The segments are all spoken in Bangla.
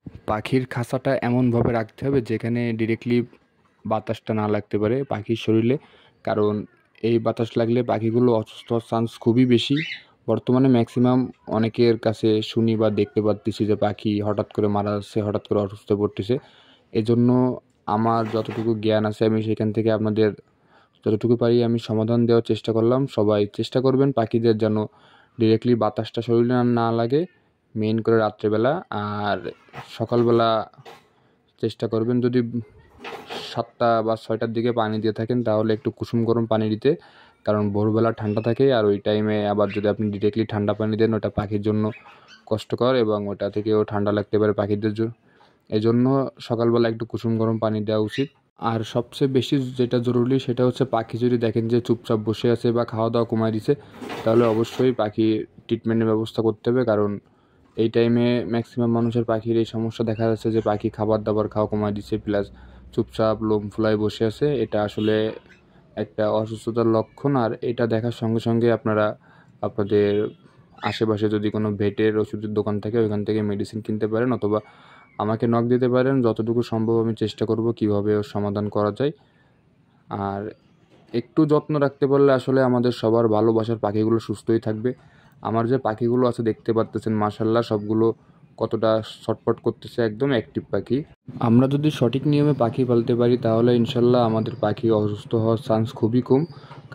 পাখির খাঁচাটা এমনভাবে রাখতে হবে যেখানে ডিরেক্টলি বাতাসটা না লাগতে পারে পাখির শরীরে, কারণ এই বাতাস লাগলে পাখিগুলো অসুস্থ হওয়ার চান্স খুবই বেশি। বর্তমানে ম্যাক্সিমাম অনেকের কাছে শুনি বা দেখতে পাচ্ছি যে পাখি হঠাৎ করে মারা যাচ্ছে, হঠাৎ করে অসুস্থ হয়ে পড়তেছে। এজন্য আমার যতটুকু জ্ঞান আছে আমি সেখান থেকে আপনাদের যতটুকু পারি আমি সমাধান দেওয়ার চেষ্টা করলাম। সবাই চেষ্টা করবেন পাখিদের যেন ডিরেক্টলি বাতাসটা শরীরে না লাগে, মেইন করে রাত্রেবেলা। আর সকালবেলা চেষ্টা করবেন যদি 7টা বা 6টার দিকে পানি দিয়ে থাকেন তাহলে একটু কুসুম গরম পানি দিতে, কারণ ভোরবেলা ঠান্ডা থাকে আর ওই টাইমে আবার যদি আপনি ডিরেক্টলি ঠান্ডা পানি দেন ওটা পাখির জন্য কষ্টকর এবং ওটা থেকেও ঠান্ডা লাগতে পারে পাখিদের এজন্য সকালবেলা একটু কুসুম গরম পানি দেওয়া উচিত। আর সবচেয়ে বেশি যেটা জরুরি সেটা হচ্ছে পাখি যদি দেখেন যে চুপচাপ বসে আছে বা খাওয়া দাওয়া কমায় দিছে তাহলে অবশ্যই পাখি ট্রিটমেন্টের ব্যবস্থা করতে হবে, কারণ এই টাইমে ম্যাক্সিমাম মানুষের পাখির এই সমস্যা দেখা যাচ্ছে যে পাখি খাবার দাবার খাওয়া কমায় দিচ্ছে প্লাস চুপচাপ লোম ফুলায় বসে আছে। এটা আসলে একটা অসুস্থতার লক্ষণ, আর এটা দেখার সঙ্গে সঙ্গে আপনারা আপনাদের আশেপাশে যদি কোনো ভেটের ওষুধের দোকান থাকে ওইখান থেকে মেডিসিন কিনতে পারেন, অথবা আমাকে নক দিতে পারেন। যতটুকু সম্ভব আমি চেষ্টা করব কীভাবে ওর সমাধান করা যায়। আর একটু যত্ন রাখতে পারলে আসলে আমাদের সবার ভালোবাসার পাখিগুলো সুস্থই থাকবে। আমার যে পাখিগুলো আছে দেখতে পারতেছেন মাশাআল্লাহ সবগুলো কতটা ছটফট করতেছে, একদম অ্যাক্টিভ পাখি। আমরা যদি সঠিক নিয়মে পাখি পালতে পারি তাহলে ইনশাল্লাহ আমাদের পাখি অসুস্থ হওয়ার চান্স খুবই কম,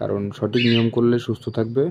কারণ সঠিক নিয়ম করলে সুস্থ থাকবে।